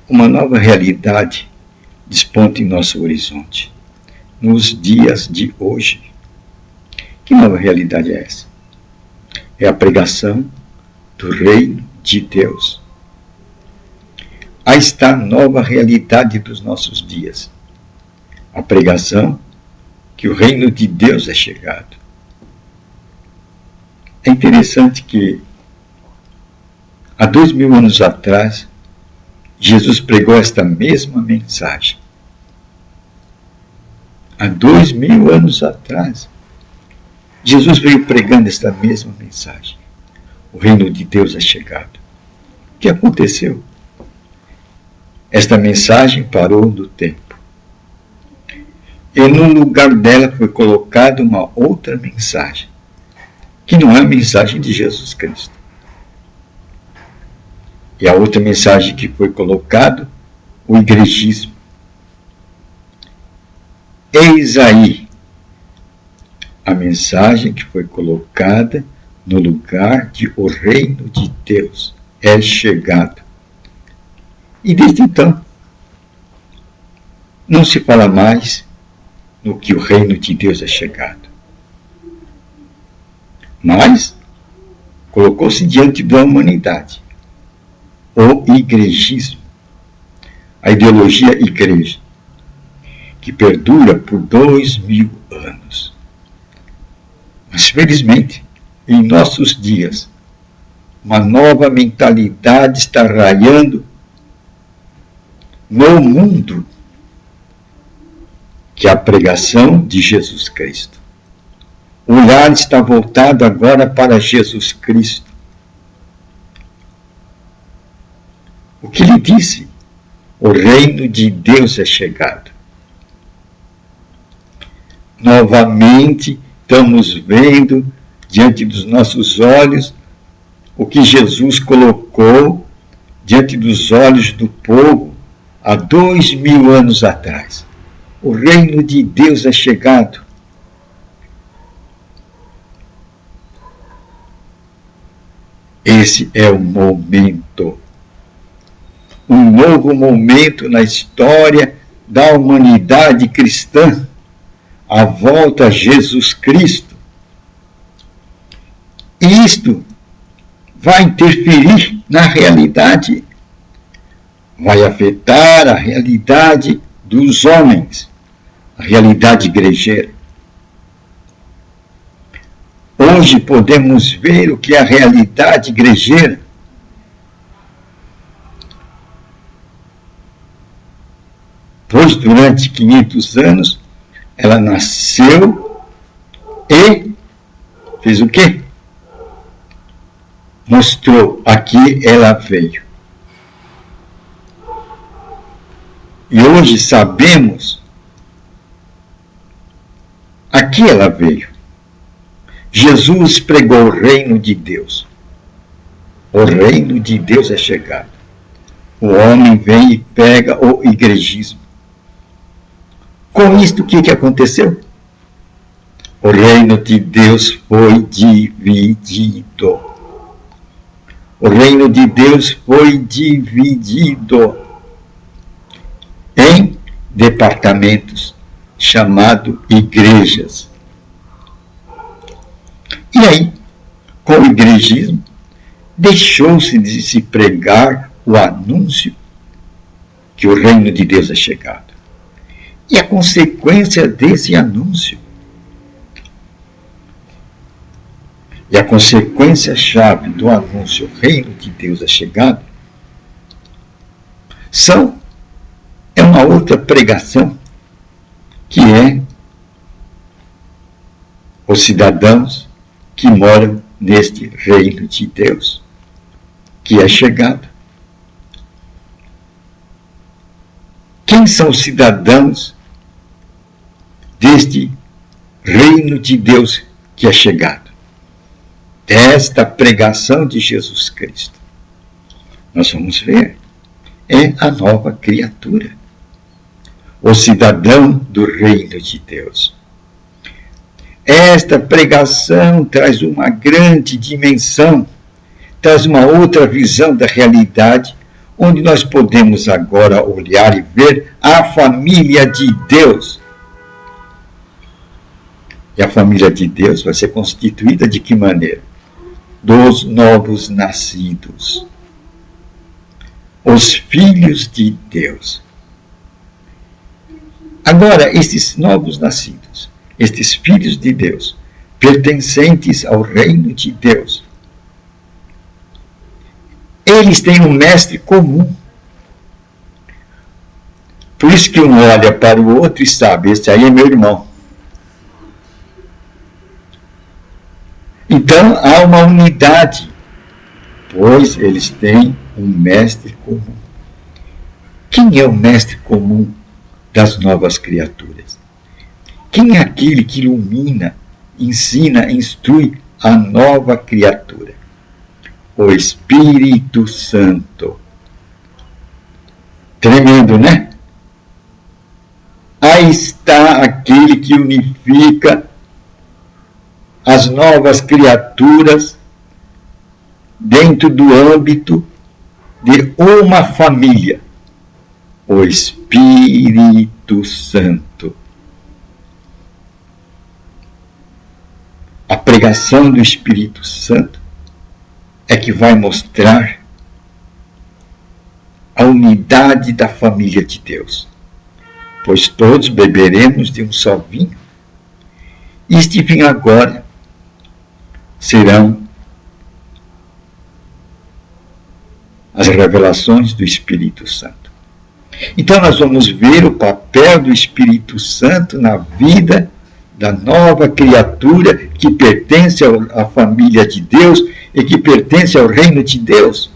uma nova realidade desponta em nosso horizonte, nos dias de hoje. Que nova realidade é essa? É a pregação do reino de Deus. Aí está a nova realidade dos nossos dias. A pregação que o reino de Deus é chegado. É interessante que há 2000 anos atrás, Jesus pregou esta mesma mensagem. Há 2000 anos atrás, Jesus veio pregando esta mesma mensagem. O reino de Deus é chegado. O que aconteceu? Esta mensagem parou no tempo. E no lugar dela foi colocada uma outra mensagem, que não é a mensagem de Jesus Cristo. E a outra mensagem que foi colocada, o igrejismo. Eis aí a mensagem que foi colocada no lugar de o reino de Deus é chegado. E desde então, não se fala mais no que o reino de Deus é chegado. Mas colocou-se diante da humanidade o igrejismo, a ideologia igreja, que perdura por 2000 anos. Mas felizmente, em nossos dias, uma nova mentalidade está raiando no mundo, que é a pregação de Jesus Cristo. O olhar está voltado agora para Jesus Cristo. O que ele disse? O reino de Deus é chegado. Novamente estamos vendo diante dos nossos olhos o que Jesus colocou diante dos olhos do povo há 2000 anos atrás. O reino de Deus é chegado. Esse é o momento. Um novo momento na história da humanidade cristã. A volta a Jesus Cristo. E isto vai interferir na realidade. Vai afetar a realidade dos homens, a realidade igrejeira. Hoje podemos ver o que é a realidade igrejeira. Pois durante 500 anos ela nasceu e fez o quê? Mostrou a que ela veio. E hoje sabemos a que ela veio. Jesus pregou o reino de Deus. O reino de Deus é chegado. O homem vem e pega o igrejismo. Com isto, o que aconteceu? O reino de Deus foi dividido. O reino de Deus foi dividido em departamentos, chamado igrejas. E aí, com o igrejismo, deixou-se de se pregar o anúncio que o reino de Deus é chegado. E a consequência desse anúncio, e a consequência-chave do anúncio o reino de Deus é chegado, é uma outra pregação, que é os cidadãos que moram neste reino de Deus, que é chegado. Quem são os cidadãos deste reino de Deus que é chegado? Desta pregação de Jesus Cristo. Nós vamos ver. É a nova criatura. O cidadão do reino de Deus. Esta pregação traz uma grande dimensão, traz uma outra visão da realidade, onde nós podemos agora olhar e ver a família de Deus. E a família de Deus vai ser constituída de que maneira? Dos novos nascidos. Os filhos de Deus. Agora, estes novos nascidos, estes filhos de Deus, pertencentes ao reino de Deus, eles têm um mestre comum. Por isso que um olha para o outro e sabe, esse aí é meu irmão. Então há uma unidade, pois eles têm um mestre comum. Quem é o mestre comum das novas criaturas? Quem é aquele que ilumina, ensina, instrui a nova criatura? O Espírito Santo. Tremendo, né? Aí está aquele que unifica as novas criaturas dentro do âmbito de uma família. O Espírito Santo. A pregação do Espírito Santo é que vai mostrar a unidade da família de Deus. Pois todos beberemos de um só vinho. E este vinho agora serão as revelações do Espírito Santo. Então nós vamos ver o papel do Espírito Santo na vida da nova criatura que pertence à família de Deus e que pertence ao reino de Deus.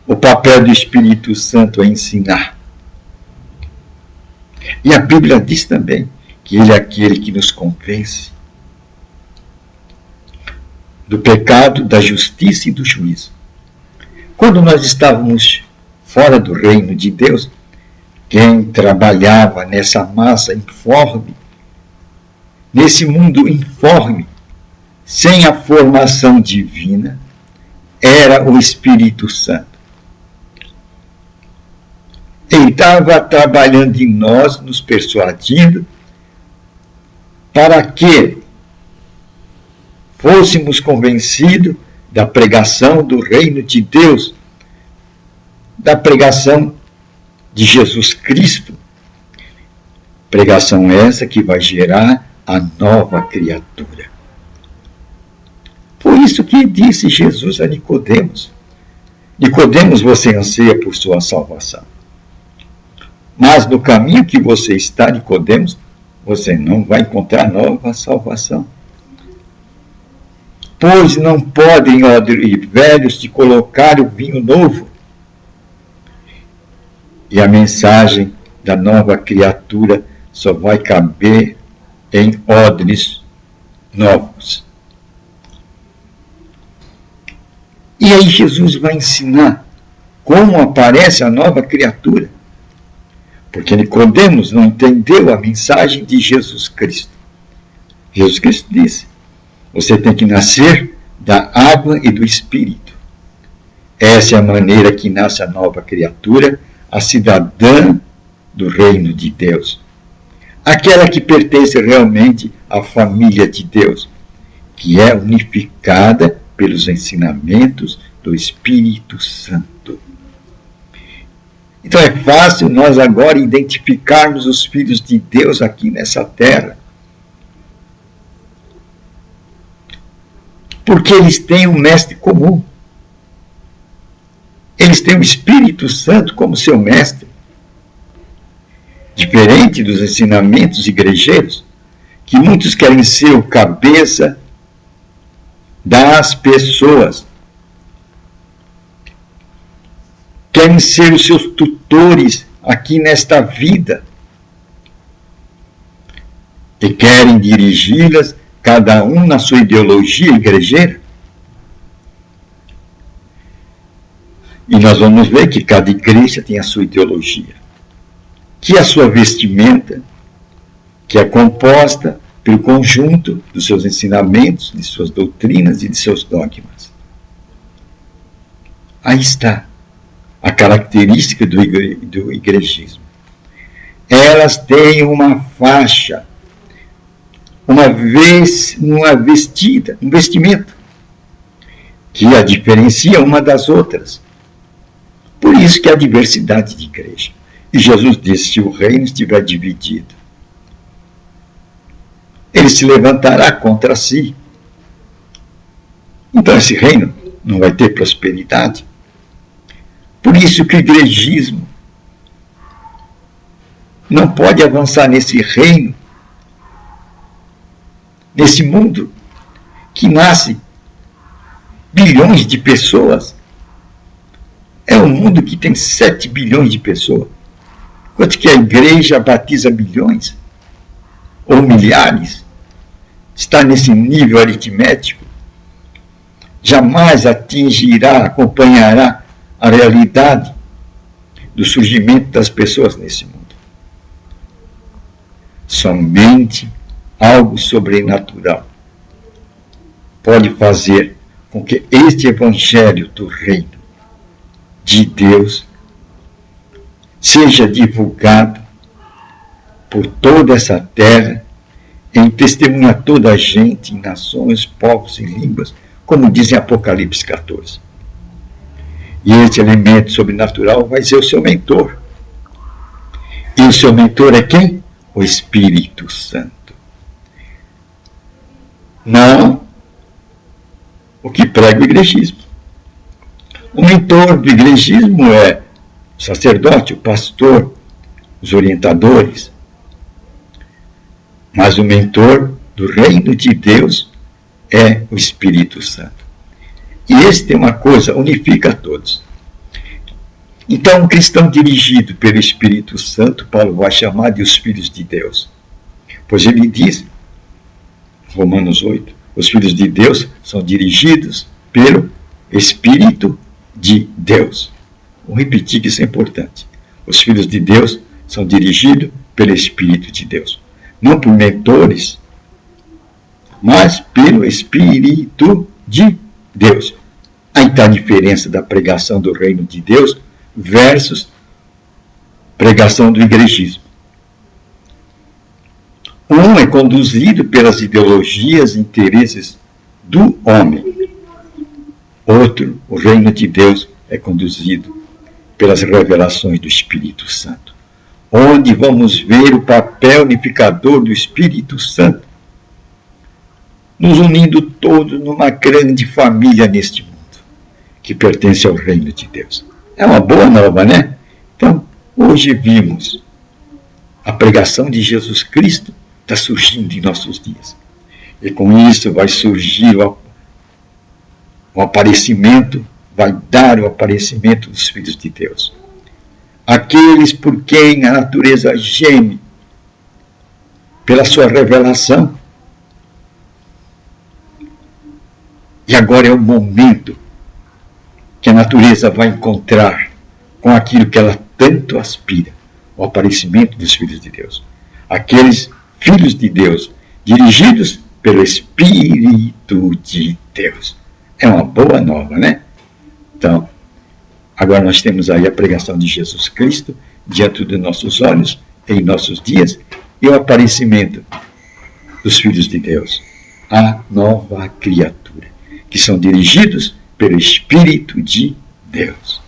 O papel do Espírito Santo é ensinar. E a Bíblia diz também que ele é aquele que nos convence do pecado, da justiça e do juízo. Quando nós estávamos fora do reino de Deus, quem trabalhava nessa massa informe, nesse mundo informe, sem a formação divina, era o Espírito Santo. Ele estava trabalhando em nós, nos persuadindo, para que fôssemos convencidos da pregação do reino de Deus, da pregação de Jesus Cristo. Pregação essa que vai gerar a nova criatura. Foi isso que disse Jesus a Nicodemos. Nicodemos, você anseia por sua salvação. Mas no caminho que você está, Nicodemos, você não vai encontrar nova salvação. Pois não podem odres velhos te colocar o vinho novo. E a mensagem da nova criatura só vai caber em odres novos. E aí Jesus vai ensinar como aparece a nova criatura. Porque Nicodemos não entendeu a mensagem de Jesus Cristo. Jesus Cristo disse: você tem que nascer da água e do Espírito. Essa é a maneira que nasce a nova criatura, a cidadã do reino de Deus. Aquela que pertence realmente à família de Deus, que é unificada pelos ensinamentos do Espírito Santo. Então é fácil nós agora identificarmos os filhos de Deus aqui nessa terra. Porque eles têm um mestre comum. Eles têm o Espírito Santo como seu mestre. Diferente dos ensinamentos igrejeiros, que muitos querem ser o cabeça das pessoas. Querem ser os seus tutores aqui nesta vida. E querem dirigi-las, cada um na sua ideologia igrejeira. E nós vamos ver que cada igreja tem a sua ideologia, que é a sua vestimenta, que é composta pelo conjunto dos seus ensinamentos, de suas doutrinas e de seus dogmas. Aí está a característica do igrejismo. Elas têm uma faixa, um vestimento, que a diferencia uma das outras. Por isso que há diversidade de igreja. E Jesus disse, se o reino estiver dividido, ele se levantará contra si. Então esse reino não vai ter prosperidade. Por isso que o igrejismo não pode avançar nesse reino, nesse mundo que nasce bilhões de pessoas. É um mundo que tem 7 bilhões de pessoas. Quanto que a igreja batiza milhões? Ou milhares? Está nesse nível aritmético? Jamais atingirá, acompanhará a realidade do surgimento das pessoas nesse mundo. Somente algo sobrenatural pode fazer com que este evangelho do reino de Deus seja divulgado por toda essa terra, em testemunho a toda a gente, em nações, povos e línguas, como diz em Apocalipse 14. E este elemento sobrenatural vai ser o seu mentor. E o seu mentor é quem? O Espírito Santo. Não o que prega o igrejismo. O mentor do igrejismo é o sacerdote, o pastor, os orientadores. Mas o mentor do reino de Deus é o Espírito Santo. E esse tem uma coisa, unifica a todos. Então, um cristão dirigido pelo Espírito Santo, Paulo vai chamar de os filhos de Deus. Pois ele diz, Romanos 8, os filhos de Deus são dirigidos pelo Espírito de Deus. Vou repetir que isso é importante. Os filhos de Deus são dirigidos pelo Espírito de Deus. Não por mentores, mas pelo Espírito de Deus. Aí está a diferença da pregação do reino de Deus versus pregação do igrejismo. Um é conduzido pelas ideologias e interesses do homem. Outro, o reino de Deus, é conduzido pelas revelações do Espírito Santo, onde vamos ver o papel unificador do Espírito Santo, nos unindo todos numa grande família neste mundo, que pertence ao reino de Deus. É uma boa nova, né? Então, hoje vimos a pregação de Jesus Cristo está surgindo em nossos dias. E com isso vai surgir o aparecimento, vai dar o aparecimento dos filhos de Deus. Aqueles por quem a natureza geme pela sua revelação. E agora é o momento que a natureza vai encontrar com aquilo que ela tanto aspira, o aparecimento dos filhos de Deus. Aqueles filhos de Deus, dirigidos pelo Espírito de Deus. É uma boa nova, né? Então, agora nós temos aí a pregação de Jesus Cristo diante dos nossos olhos, em nossos dias, e o aparecimento dos filhos de Deus, a nova criatura, que são dirigidos pelo Espírito de Deus.